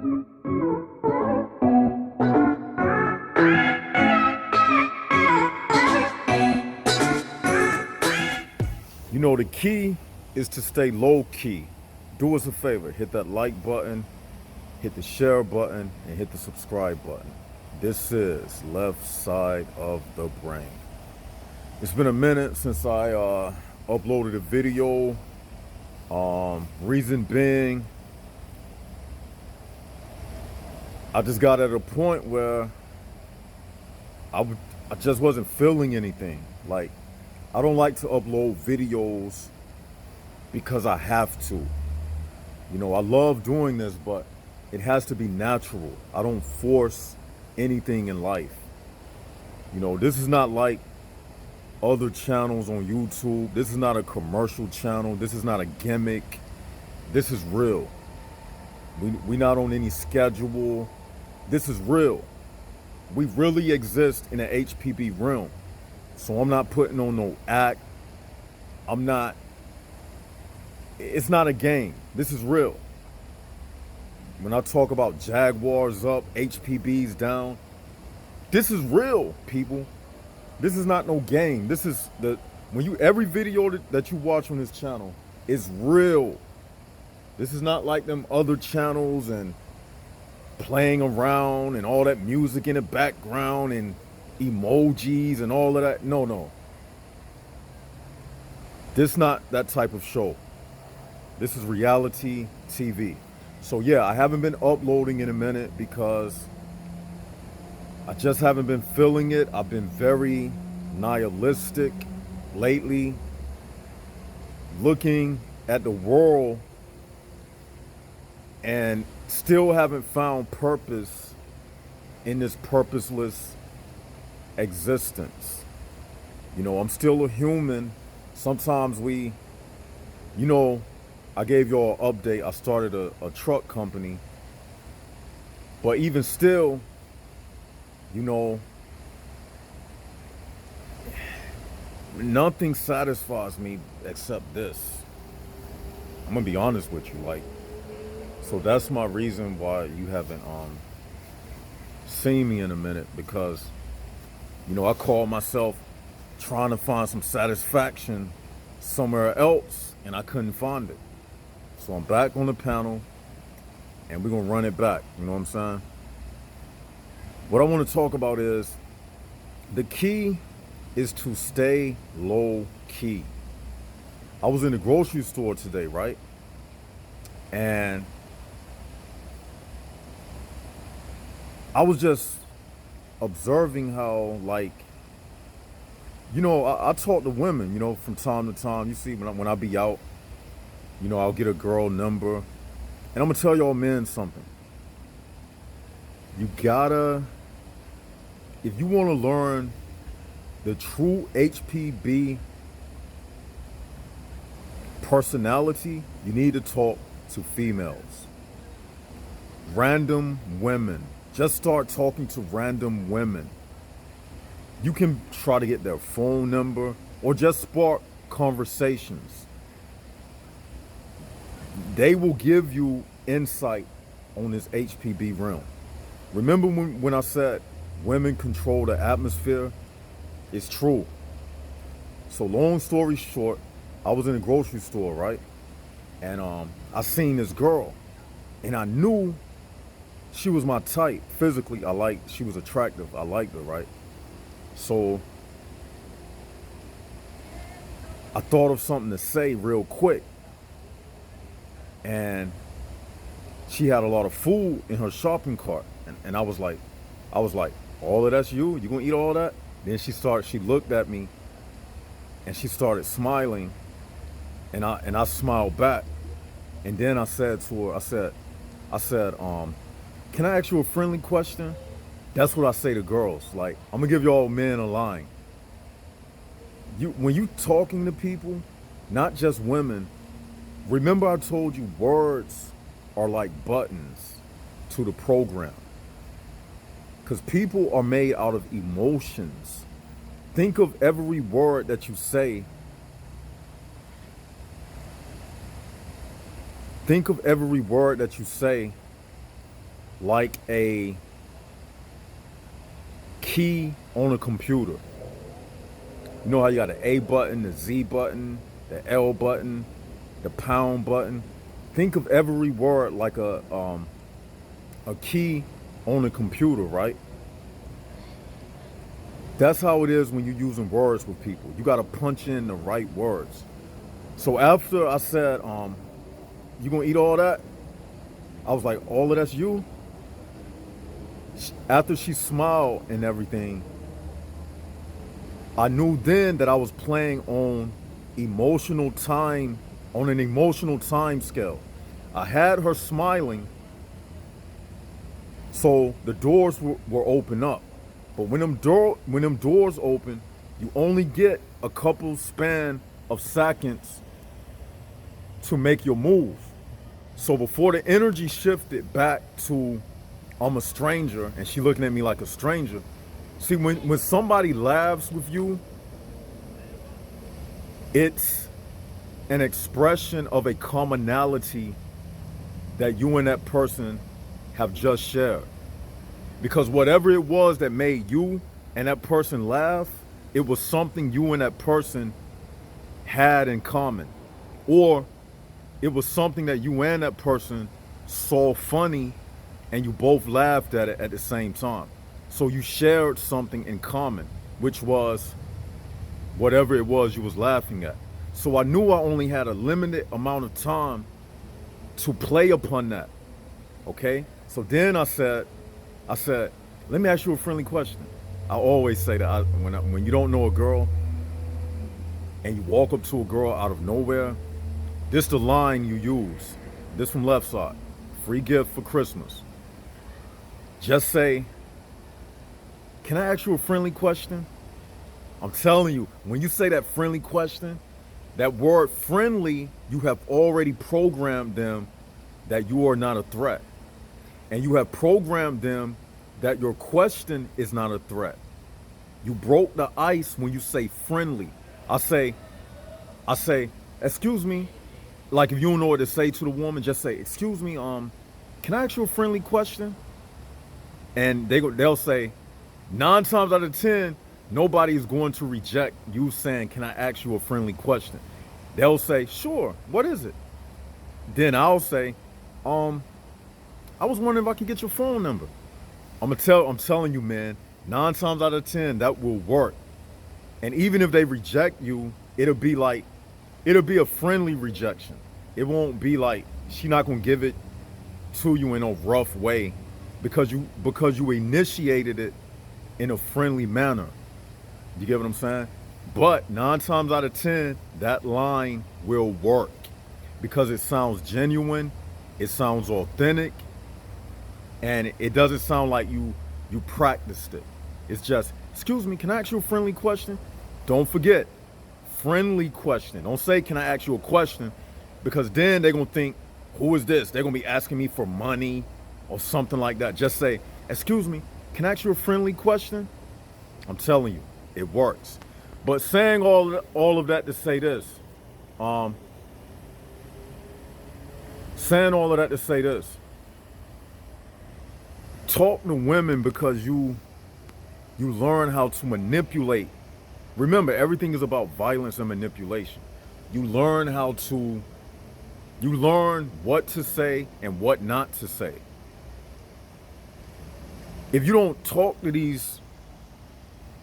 You know, the key is to stay low key. Do us a favor, hit that like button, hit the share button, and hit the subscribe button. This is Left Side of the Brain. It's been a minute since I uploaded a video. Reason being, I just got at a point where I just wasn't feeling anything. Like, I don't like to upload videos because I have to. You know, I love doing this, but it has to be natural. I don't force anything in life. You know, this is not like other channels on YouTube. This is not a commercial channel. This is not a gimmick. This is real. We not on any schedule. This is real. We really exist in the HPB realm. So I'm not putting on no act. It's not a game. This is real. When I talk about Jaguars up, HPBs down, this is real, people. This is not no game. This is every video that you watch on this channel is real. This is not like them other channels and playing around and all that music in the background and emojis and all of that. No. This not that type of show. This is reality TV. So yeah, I haven't been uploading in a minute because I just haven't been feeling it. I've been very nihilistic lately, looking at the world and still haven't found purpose in this purposeless existence. You know, I'm still a human. Sometimes I gave y'all an update. I started a truck company. But even still, you know, nothing satisfies me except this. I'm gonna be honest with you, like, so that's my reason why you haven't seen me in a minute, because you know, I call myself trying to find some satisfaction somewhere else and I couldn't find it. So I'm back on the panel and we're gonna run it back, you know what I'm saying? What I want to talk about is the key is to stay low key. I was in the grocery store today, right? And I was just observing how, like, you know, I talk to women, you know, from time to time. You see, when I be out, you know, I'll get a girl number. And I'm going to tell y'all men something. You gotta, if you want to learn the true HPB personality, you need to talk to females. Random women. Just start talking to random women. You can try to get their phone number or just spark conversations. They will give you insight on this HPB realm. Remember when I said women control the atmosphere? It's true. So long story short, I was in a grocery store, right? And I seen this girl and I knew she was my type. Physically, she was attractive. I liked her, right? So I thought of something to say real quick. And she had a lot of food in her shopping cart. And I was like, all of that's you? You gonna eat all that? Then she looked at me and she started smiling. And I smiled back. And then I said to her, I said, can I ask you a friendly question? That's what I say to girls. Like, I'm gonna give y'all men a line. When you talking to people, not just women, remember I told you words are like buttons to the program. Because people are made out of emotions. Think of every word that you say. Think of every word that you say like a key on a computer. You know how you got the A button, the Z button, the L button, the pound button. Think of every word like a key on a computer, right? That's how it is when you're using words with people. You got to punch in the right words. So after I said, you gonna eat all that? I was like, all of that's you? After she smiled and everything, I knew then that I was playing on an emotional time scale. I had her smiling, so the doors were open up. But when them doors open, you only get a couple span of seconds to make your move. So before the energy shifted back to I'm a stranger and she looking at me like a stranger. See, when somebody laughs with you, it's an expression of a commonality that you and that person have just shared. Because whatever it was that made you and that person laugh, it was something you and that person had in common. Or it was something that you and that person saw funny and you both laughed at it at the same time. So you shared something in common, which was whatever it was you was laughing at. So I knew I only had a limited amount of time to play upon that. Okay? So then I said, let me ask you a friendly question. I always say that when you don't know a girl and you walk up to a girl out of nowhere, this the line you use. This from Left Side. Free gift for Christmas. Just say, can I ask you a friendly question? I'm telling you, when you say that friendly question, that word friendly, you have already programmed them that you are not a threat. And you have programmed them that your question is not a threat. You broke the ice when you say friendly. I say, excuse me. Like if you don't know what to say to the woman, just say, excuse me, can I ask you a friendly question? And they'll say, 9 times out of 10, nobody's going to reject you saying, can I ask you a friendly question? They'll say, sure, what is it? Then I'll say, I was wondering if I could get your phone number. I'm telling you, man, 9 times out of 10, that will work. And even if they reject you, it'll be a friendly rejection. It won't be like, she's not gonna give it to you in a rough way because you initiated it in a friendly manner. You get what I'm saying? But 9 times out of 10, that line will work because it sounds genuine, it sounds authentic, and it doesn't sound like you practiced it. It's just, excuse me, can I ask you a friendly question? Don't forget, friendly question. Don't say, can I ask you a question? Because then they're going to think, who is this? They're going to be asking me for money or something like that. Just say, excuse me, can I ask you a friendly question? I'm telling you, it works. But saying all of that to say this, talk to women because you learn how to manipulate. Remember, everything is about violence and manipulation. You learn what to say and what not to say. If you don't talk to these,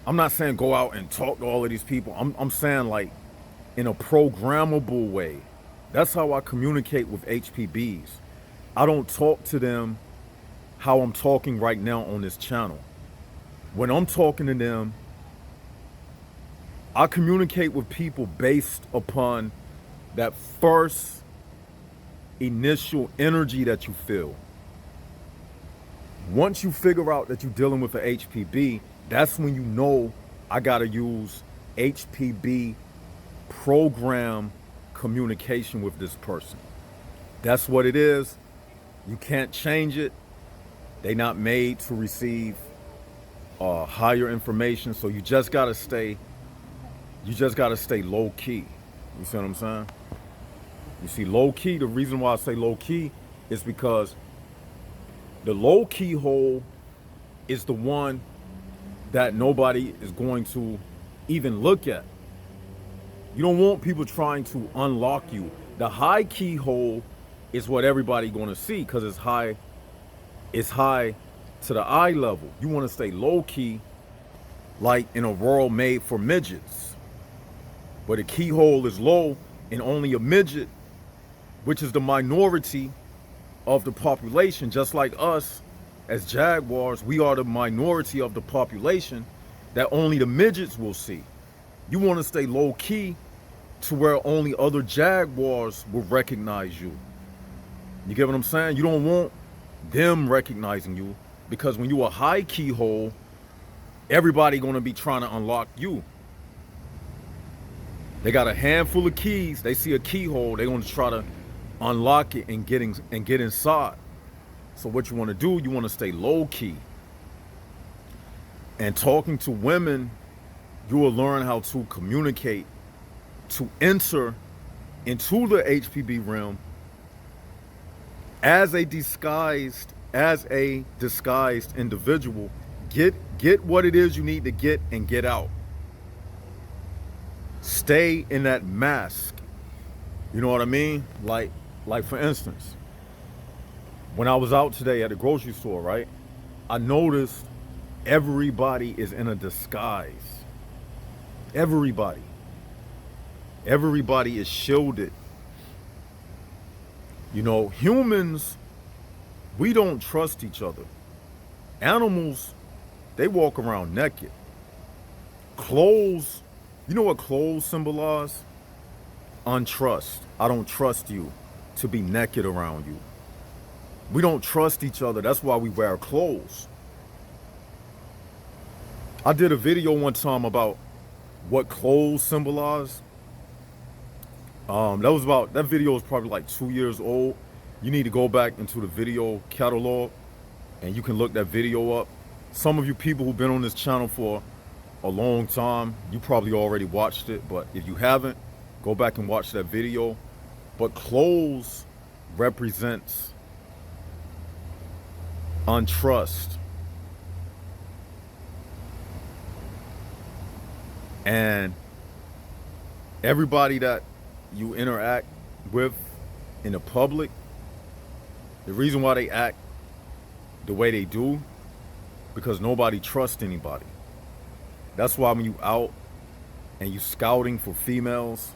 I'm not saying go out and talk to all of these people. I'm saying like in a programmable way. That's how I communicate with HPBs. I don't talk to them how I'm talking right now on this channel. When I'm talking to them, I communicate with people based upon that first initial energy that you feel. Once you figure out that you're dealing with an HPB, that's when you know I gotta use HPB program communication with this person. That's what it is. You can't change it. They're not made to receive higher information, so you just gotta stay low key. You see what I'm saying? You see, low key, the reason why I say low key is because The low keyhole is the one that nobody is going to even look at. You don't want people trying to unlock you. The high keyhole is what everybody going to see because it's high to the eye level. You want to stay low key, like in a world made for midgets. But the keyhole is low and only a midget, which is the minority of the population, just like us as Jaguars, we are the minority of the population that only the midgets will see. You want to stay low key to where only other Jaguars will recognize you. You get what I'm saying? You don't want them recognizing you because when you a high keyhole, everybody gonna be trying to unlock you. They got a handful of keys. They see a keyhole, they're gonna try to unlock it and get inside. So what you want to do, you want to stay low key. And talking to women, you will learn how to communicate to enter into the HPB realm as a disguised individual. Get what it is you need to get and get out. Stay in that mask. You know what I mean? Like for instance, when I was out today at the grocery store, right? I noticed everybody is in a disguise. Everybody is shielded. You know, humans, we don't trust each other. Animals, they walk around naked. Clothes, you know what clothes symbolize? Untrust. I don't trust you to be naked around you. We don't trust each other. That's why we wear clothes. I did a video one time about what clothes symbolize. That video was probably like 2 years old. You need to go back into the video catalog and you can look that video up. Some of you people who've been on this channel for a long time, you probably already watched it, but if you haven't, go back and watch that video. But clothes represents untrust. And everybody that you interact with in the public, the reason why they act the way they do, because nobody trusts anybody. That's why when you out and you scouting for females,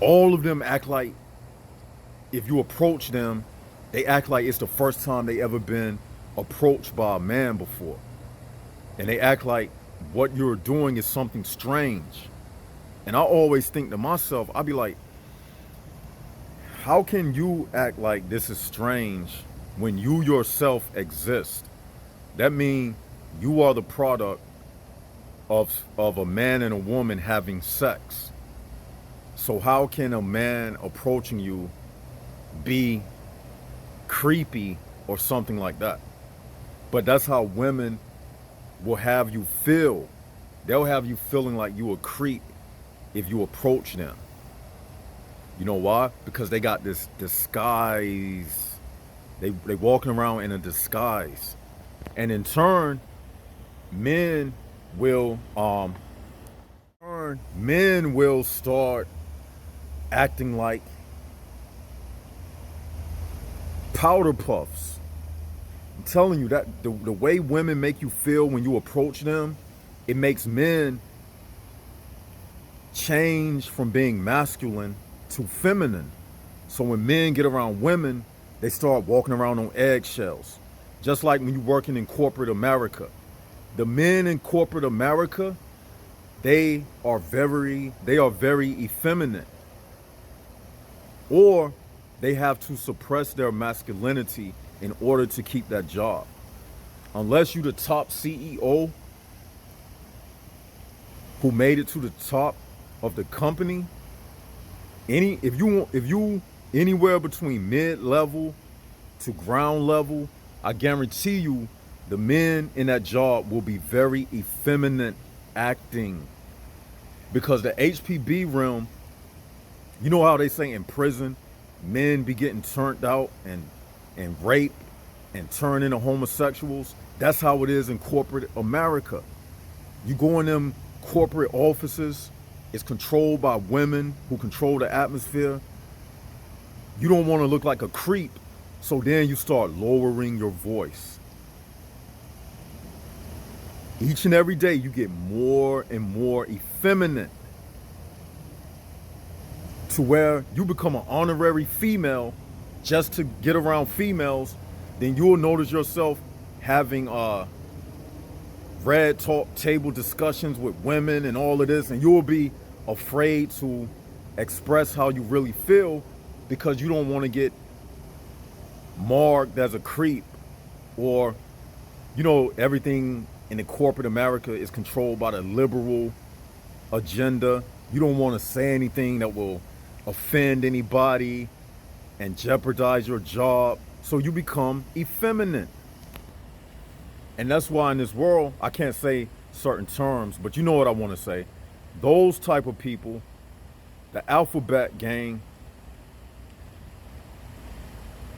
all of them act like, if you approach them, they act like it's the first time they ever been approached by a man before. And they act like what you're doing is something strange. And I always think to myself, I'll be like, how can you act like this is strange when you yourself exist? That means you are the product of a man and a woman having sex. So how can a man approaching you be creepy or something like that? But that's how women will have you feel. They'll have you feeling like you a creep if you approach them. You know why? Because they got this disguise. They walking around in a disguise. And in turn, men will start acting like powder puffs. I'm telling you that the way women make you feel when you approach them, it makes men change from being masculine to feminine. So when men get around women, they start walking around on eggshells. Just like when you're working in corporate America. The men in corporate America, they are very effeminate. Or they have to suppress their masculinity in order to keep that job. Unless you're the top CEO who made it to the top of the company, if you anywhere between mid-level to ground level, I guarantee you the men in that job will be very effeminate acting. Because the HPB realm, you know how they say in prison, men be getting turned out and and rape and turn into homosexuals. That's how it is in corporate America. You go in them corporate offices, it's controlled by women who control the atmosphere. You don't want to look like a creep, so then you start lowering your voice. Each and every day you get more and more effeminate to where you become an honorary female just to get around females. Then you'll notice yourself having red talk table discussions with women and all of this, and you'll be afraid to express how you really feel because you don't want to get marked as a creep. Or, you know, everything in the corporate America is controlled by the liberal agenda. You don't want to say anything that will offend anybody and jeopardize your job, so you become effeminate. And that's why in this world, I can't say certain terms, but you know what I want to say. Those type of people, the alphabet gang,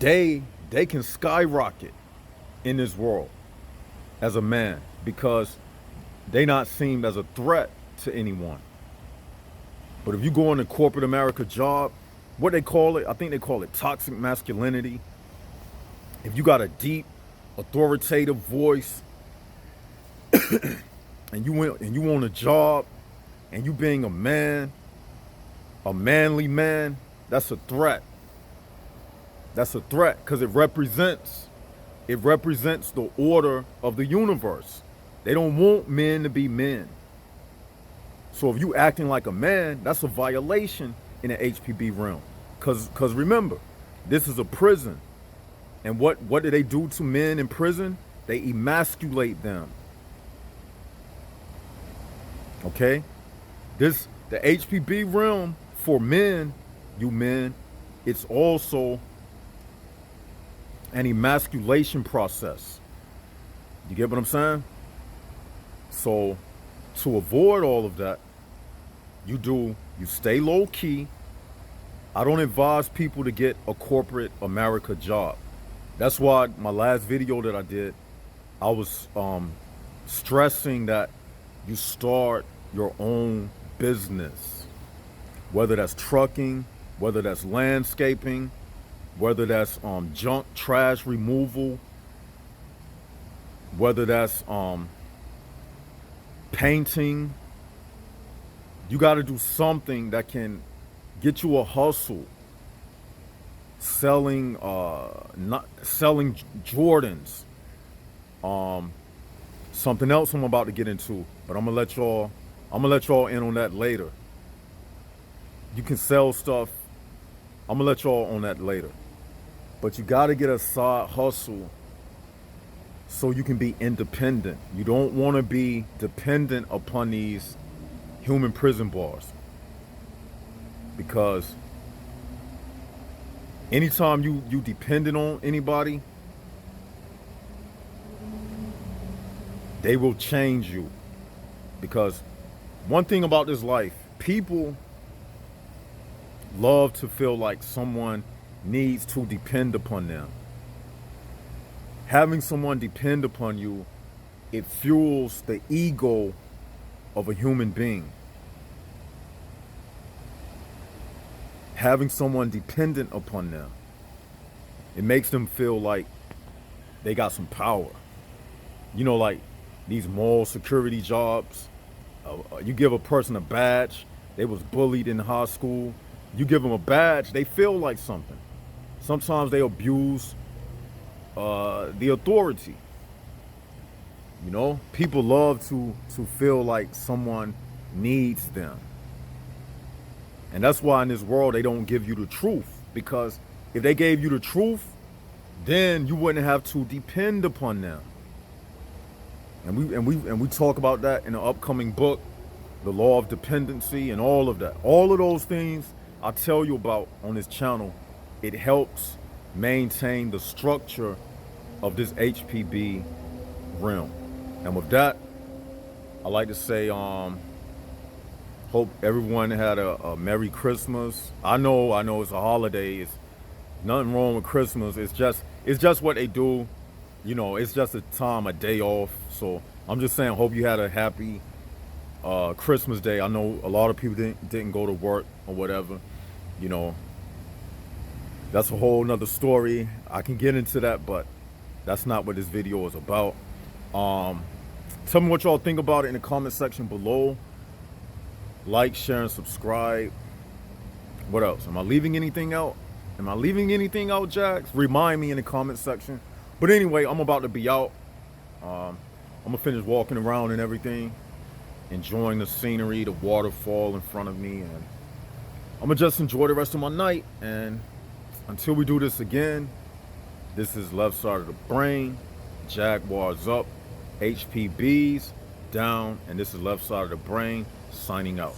they can skyrocket in this world as a man because they not seen as a threat to anyone. But if you go in a corporate America job, what they call it, I think they call it toxic masculinity. If you got a deep, authoritative voice, and you want a job, and you being a man, a manly man, that's a threat. That's a threat because it represents the order of the universe. They don't want men to be men. So if you acting like a man, that's a violation in the HPB realm. Cause remember, this is a prison. And what do they do to men in prison? They emasculate them. Okay? The HPB realm for men, you men, it's also an emasculation process. You get what I'm saying? So to avoid all of that, you stay low key. I don't advise people to get a corporate America job. That's why my last video that I did, I was stressing that you start your own business, whether that's trucking, whether that's landscaping, whether that's junk trash removal, whether that's painting. You got to do something that can get you a hustle. Selling Jordans. Something else I'm about to get into, but I'm gonna let y'all in on that later. You can sell stuff. I'm gonna let y'all on that later. But you gotta get a side hustle so you can be independent. You don't want to be dependent upon these human prison bars. Because anytime you dependent on anybody, they will change you. Because one thing about this life, people love to feel like someone needs to depend upon them. Having someone depend upon you, it fuels the ego of a human being. Having someone dependent upon them, it makes them feel like they got some power. You know, like these mall security jobs, you give a person a badge, they was bullied in high school, you give them a badge, they feel like something. Sometimes they abuse the authority. You know, people love to feel like someone needs them. And that's why in this world they don't give you the truth. Because if they gave you the truth, then you wouldn't have to depend upon them. And we talk about that in the upcoming book, The Law of Dependency, and all of that. All of those things I tell you about on this channel. It helps maintain the structure of this HPB realm. And with that, I like to say, hope everyone had a Merry Christmas. I know it's a holiday. Nothing wrong with Christmas. It's just what they do. You know, it's just a time, a day off. So I'm just saying, hope you had a happy Christmas day. I know a lot of people didn't go to work or whatever. You know, that's a whole nother story. I can get into that, but that's not what this video is about. Tell me what y'all think about it in the comment section below. Like, share, and subscribe. What else? Am I leaving anything out? Am I leaving anything out, Jax? Remind me in the comment section. But anyway, I'm about to be out. I'm gonna finish walking around and everything, enjoying the scenery, the waterfall in front of me, and I'm gonna just enjoy the rest of my night. And until we do this again, this is Left Side of the Brain. Jaguars up, HPBs down, and this is Left Side of the Brain signing out.